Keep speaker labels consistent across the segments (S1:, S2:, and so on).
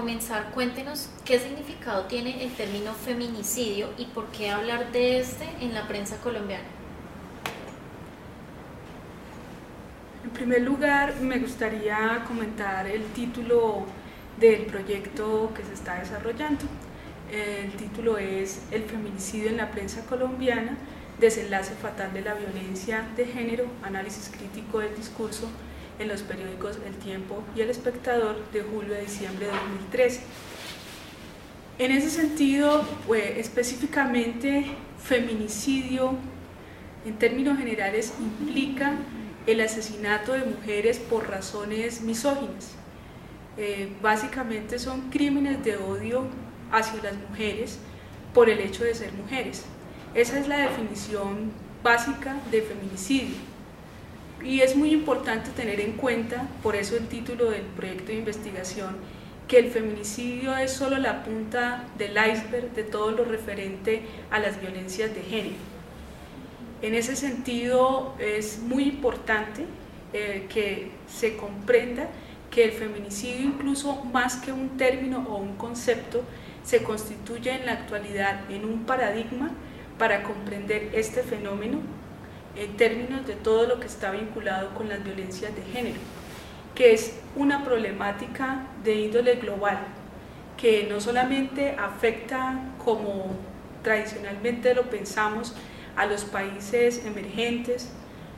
S1: comenzar, cuéntenos qué significado tiene el término feminicidio y por qué hablar de este en la prensa colombiana.
S2: En primer lugar, me gustaría comentar el título del proyecto que se está desarrollando. El título es El feminicidio en la prensa colombiana, desenlace fatal de la violencia de género, análisis crítico del discurso en los periódicos El Tiempo y El Espectador de julio a diciembre de 2013. En ese sentido, específicamente, feminicidio en términos generales implica el asesinato de mujeres por razones misóginas. Básicamente son crímenes de odio hacia las mujeres por el hecho de ser mujeres. Esa es la definición básica de feminicidio. Y es muy importante tener en cuenta, por eso el título del proyecto de investigación, que el feminicidio es solo la punta del iceberg de todo lo referente a las violencias de género. En ese sentido es muy importante que se comprenda que el feminicidio, incluso más que un término o un concepto, se constituye en la actualidad en un paradigma para comprender este fenómeno en términos de todo lo que está vinculado con las violencias de género, que es una problemática de índole global, que no solamente afecta, como tradicionalmente lo pensamos, a los países emergentes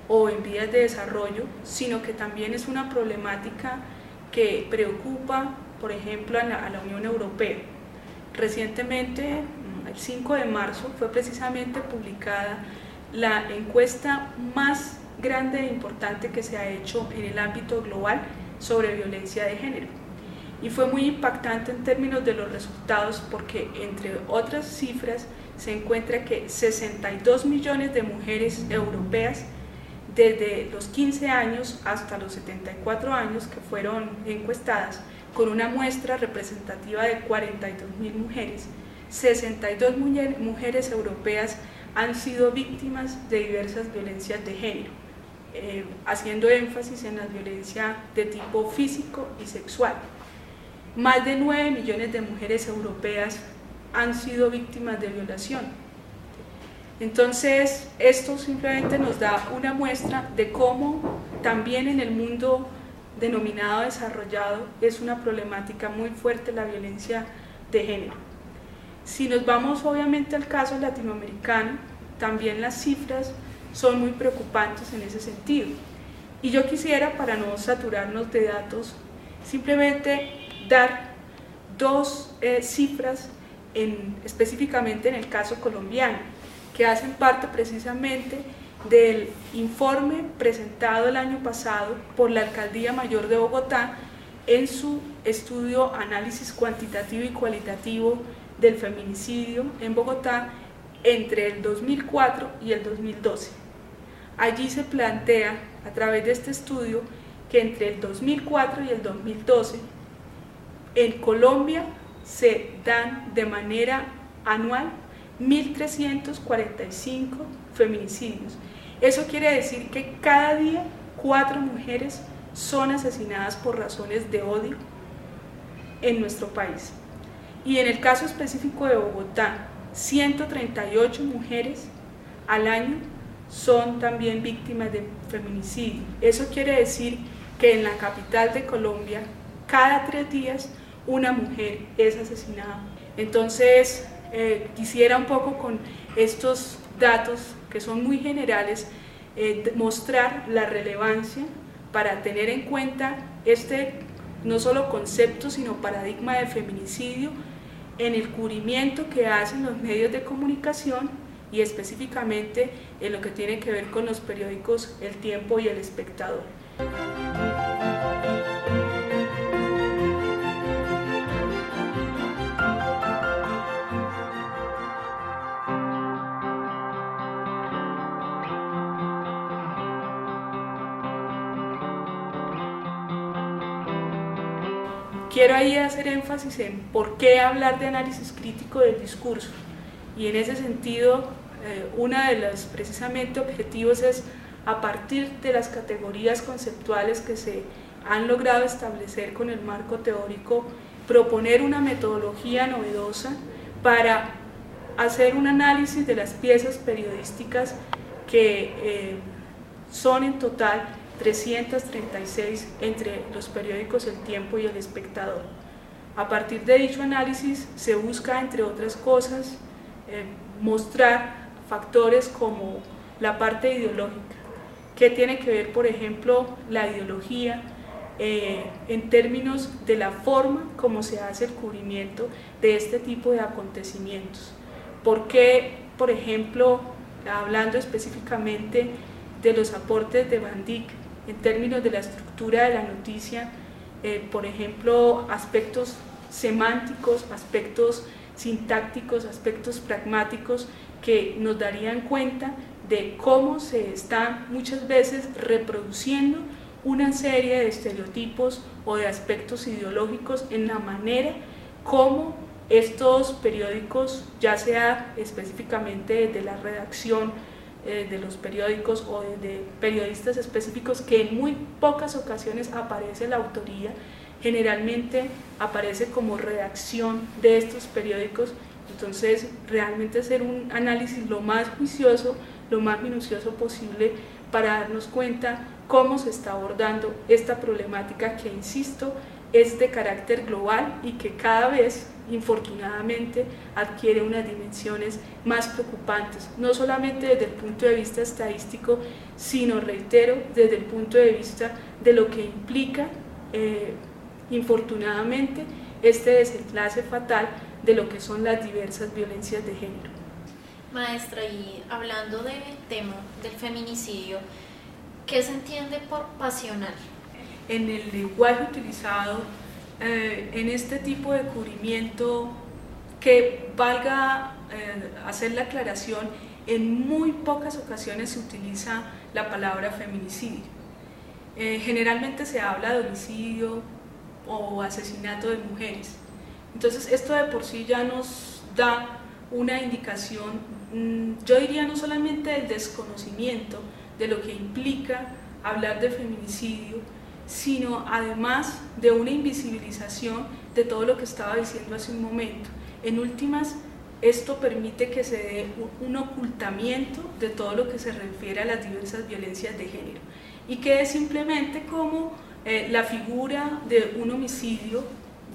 S2: o en vías de desarrollo, sino que también es una problemática que preocupa, por ejemplo, a la Unión Europea. Recientemente, el 5 de marzo, fue precisamente publicada la encuesta más grande e importante que se ha hecho en el ámbito global sobre violencia de género. Y fue muy impactante en términos de los resultados porque, entre otras cifras, se encuentra que 62 millones de mujeres europeas desde los 15 años hasta los 74 años que fueron encuestadas, con una muestra representativa de 42.000 mujeres, 62 mujeres europeas han sido víctimas de diversas violencias de género, haciendo énfasis en la violencia de tipo físico y sexual. Más de 9 millones de mujeres europeas han sido víctimas de violación. Entonces, esto simplemente nos da una muestra de cómo también en el mundo denominado desarrollado es una problemática muy fuerte la violencia de género. Si nos vamos obviamente al caso latinoamericano, también las cifras son muy preocupantes en ese sentido. Y yo quisiera, para no saturarnos de datos, simplemente dar dos cifras específicamente en el caso colombiano, que hacen parte precisamente del informe presentado el año pasado por la Alcaldía Mayor de Bogotá en su estudio Análisis Cuantitativo y Cualitativo del Feminicidio en Bogotá entre el 2004 y el 2012. Allí se plantea, a través de este estudio, que entre el 2004 y el 2012 en Colombia se dan de manera anual 1.345 feminicidios. Eso quiere decir que cada día 4 mujeres son asesinadas por razones de odio en nuestro país. Y en el caso específico de Bogotá, 138 mujeres al año son también víctimas de feminicidio. Eso quiere decir que en la capital de Colombia, cada 3 días una mujer es asesinada. Entonces, quisiera un poco con estos datos que son muy generales mostrar la relevancia para tener en cuenta este no solo concepto sino paradigma de feminicidio en el cubrimiento que hacen los medios de comunicación y específicamente en lo que tiene que ver con los periódicos El Tiempo y El Espectador. Quiero ahí hacer énfasis en por qué hablar de análisis crítico del discurso, y en ese sentido uno de los precisamente objetivos es, a partir de las categorías conceptuales que se han logrado establecer con el marco teórico proponer una metodología novedosa para hacer un análisis de las piezas periodísticas que son en total 336 entre los periódicos El Tiempo y El Espectador. A partir de dicho análisis se busca, entre otras cosas, mostrar factores como la parte ideológica, que tiene que ver, por ejemplo, la ideología en términos de la forma como se hace el cubrimiento de este tipo de acontecimientos. ¿Por qué, por ejemplo, hablando específicamente de los aportes de Van Dyck en términos de la estructura de la noticia, por ejemplo, aspectos semánticos, aspectos sintácticos, aspectos pragmáticos que nos darían cuenta de cómo se están muchas veces reproduciendo una serie de estereotipos o de aspectos ideológicos en la manera como estos periódicos, ya sea específicamente de la redacción de los periódicos o de periodistas específicos, que en muy pocas ocasiones aparece la autoría, generalmente aparece como redacción de estos periódicos. Entonces, realmente hacer un análisis lo más juicioso, lo más minucioso posible para darnos cuenta cómo se está abordando esta problemática que, insisto, es de carácter global y que cada vez, infortunadamente, adquiere unas dimensiones más preocupantes, no solamente desde el punto de vista estadístico, sino, reitero, desde el punto de vista de lo que implica, infortunadamente, este desenlace fatal de lo que son las diversas violencias de género.
S1: Maestra, y hablando del tema del feminicidio, ¿qué se entiende por pasional?
S2: En el lenguaje utilizado en este tipo de cubrimiento, que valga hacer la aclaración, en muy pocas ocasiones se utiliza la palabra feminicidio. Generalmente se habla de homicidio o asesinato de mujeres. Entonces esto de por sí ya nos da una indicación, yo diría no solamente del desconocimiento de lo que implica hablar de feminicidio, sino además de una invisibilización de todo lo que estaba diciendo hace un momento. En últimas, esto permite que se dé un ocultamiento de todo lo que se refiere a las diversas violencias de género y quede simplemente como la figura de un homicidio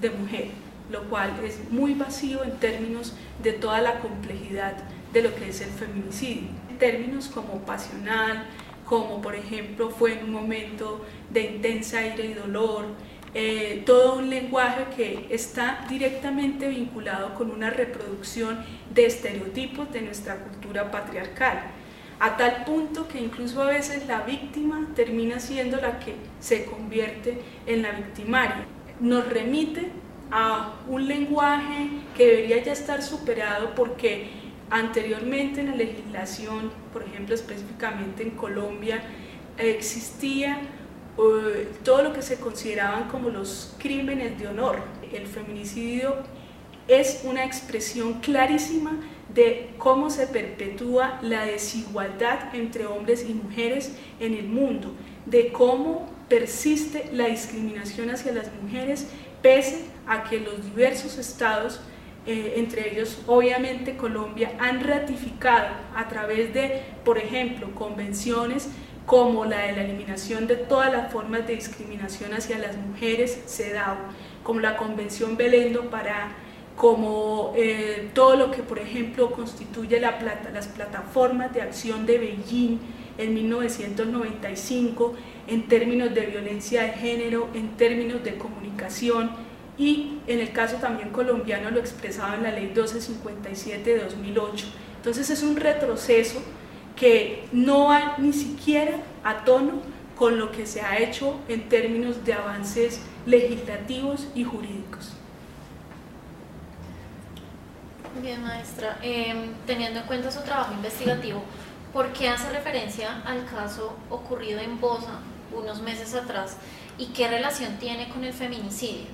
S2: de mujer, lo cual es muy vacío en términos de toda la complejidad de lo que es el feminicidio. En términos como pasional, como por ejemplo fue en un momento de intensa ira y dolor, todo un lenguaje que está directamente vinculado con una reproducción de estereotipos de nuestra cultura patriarcal, a tal punto que incluso a veces la víctima termina siendo la que se convierte en la victimaria. Nos remite a un lenguaje que debería ya estar superado, porque anteriormente en la legislación, por ejemplo específicamente en Colombia, existía todo lo que se consideraban como los crímenes de honor. El feminicidio es una expresión clarísima de cómo se perpetúa la desigualdad entre hombres y mujeres en el mundo, de cómo persiste la discriminación hacia las mujeres pese a que los diversos estados, entre ellos obviamente Colombia, han ratificado a través de, por ejemplo, convenciones como la de la eliminación de todas las formas de discriminación hacia las mujeres, CEDAW, como la Convención Belén do Pará, como todo lo que por ejemplo constituye las plataformas de acción de Beijing en 1995 en términos de violencia de género, en términos de comunicación, y en el caso también colombiano lo expresaba en la ley 1257 de 2008. Entonces es un retroceso que no va ni siquiera a tono con lo que se ha hecho en términos de avances legislativos y jurídicos.
S1: Bien, maestra, teniendo en cuenta su trabajo investigativo, ¿por qué hace referencia al caso ocurrido en Bosa unos meses atrás y qué relación tiene con el feminicidio?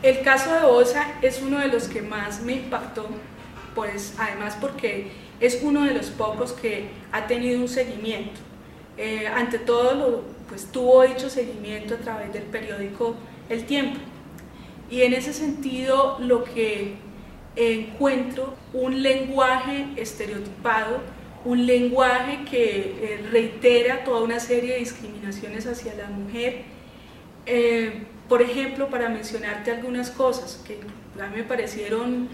S2: El caso de Bosa es uno de los que más me impactó, pues además porque es uno de los pocos que ha tenido un seguimiento. Ante todo, pues tuvo dicho seguimiento a través del periódico El Tiempo. Y en ese sentido lo que encuentro un lenguaje estereotipado, un lenguaje que reitera toda una serie de discriminaciones hacia la mujer. Por ejemplo, para mencionarte algunas cosas que a mí me parecieron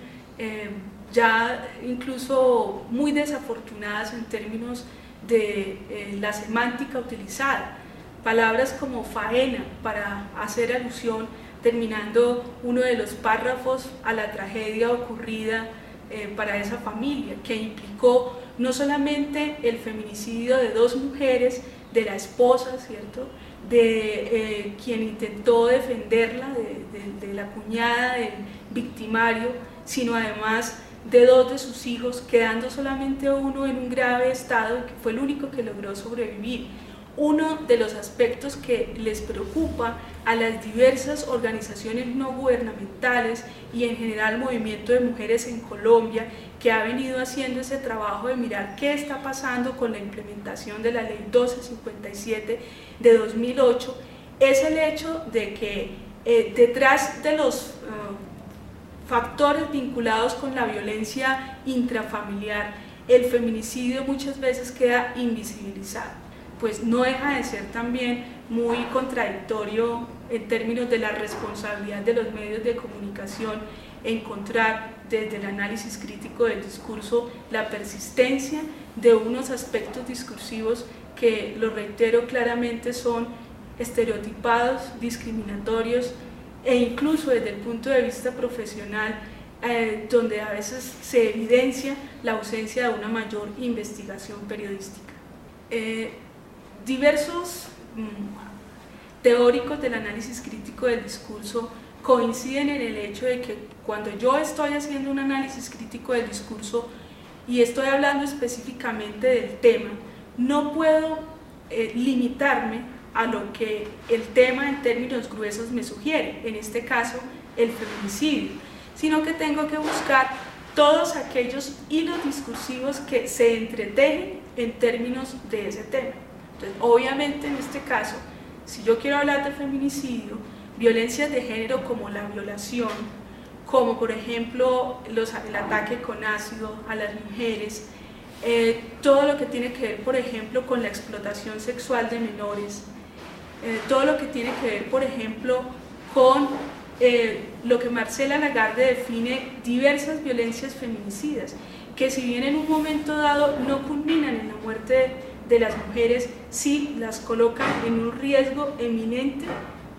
S2: ya incluso muy desafortunadas en términos de la semántica utilizada. Palabras como faena para hacer alusión, terminando uno de los párrafos, a la tragedia ocurrida para esa familia, que implicó no solamente el feminicidio de dos mujeres, de la esposa, ¿cierto?, de quien intentó defenderla, de la cuñada del victimario, sino además de dos de sus hijos, quedando solamente uno en un grave estado, que fue el único que logró sobrevivir. Uno de los aspectos que les preocupa a las diversas organizaciones no gubernamentales y en general el movimiento de mujeres en Colombia, que ha venido haciendo ese trabajo de mirar qué está pasando con la implementación de la ley 1257 de 2008, es el hecho de que detrás de los factores vinculados con la violencia intrafamiliar, el feminicidio muchas veces queda invisibilizado. Pues no deja de ser también muy contradictorio en términos de la responsabilidad de los medios de comunicación encontrar desde el análisis crítico del discurso la persistencia de unos aspectos discursivos que, lo reitero claramente, son estereotipados, discriminatorios e incluso desde el punto de vista profesional, donde a veces se evidencia la ausencia de una mayor investigación periodística. Diversos teóricos del análisis crítico del discurso coinciden en el hecho de que cuando yo estoy haciendo un análisis crítico del discurso y estoy hablando específicamente del tema, no puedo limitarme a lo que el tema en términos gruesos me sugiere, en este caso el feminicidio, sino que tengo que buscar todos aquellos hilos discursivos que se entretejen en términos de ese tema. Entonces, obviamente en este caso, si yo quiero hablar de feminicidio, violencias de género como la violación, como por ejemplo el ataque con ácido a las mujeres, todo lo que tiene que ver por ejemplo con la explotación sexual de menores, todo lo que tiene que ver por ejemplo con lo que Marcela Lagarde define diversas violencias feminicidas, que si bien en un momento dado no culminan en la muerte de las mujeres, sí las colocan en un riesgo eminente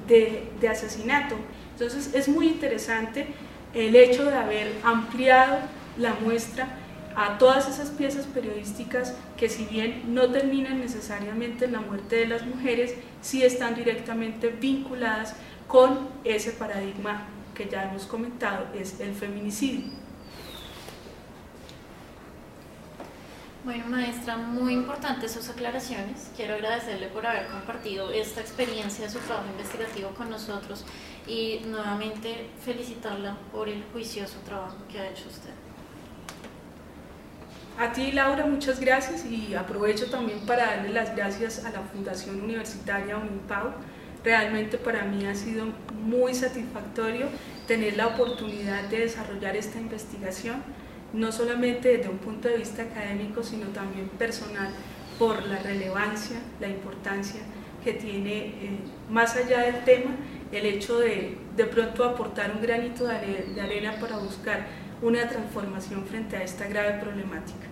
S2: de asesinato. Entonces es muy interesante el hecho de haber ampliado la muestra a todas esas piezas periodísticas que, si bien no terminan necesariamente en la muerte de las mujeres, sí están directamente vinculadas con ese paradigma que ya hemos comentado, es el feminicidio.
S1: Bueno, maestra, muy importantes sus aclaraciones. Quiero agradecerle por haber compartido esta experiencia de su trabajo investigativo con nosotros y nuevamente felicitarla por el juicioso trabajo que ha hecho usted.
S2: A ti, Laura, muchas gracias, y aprovecho también para darle las gracias a la Fundación Universitaria Unimpau. Realmente para mí ha sido muy satisfactorio tener la oportunidad de desarrollar esta investigación, no solamente desde un punto de vista académico, sino también personal, por la relevancia, la importancia que tiene, más allá del tema, el hecho de pronto aportar un granito de arena para buscar una transformación frente a esta grave problemática.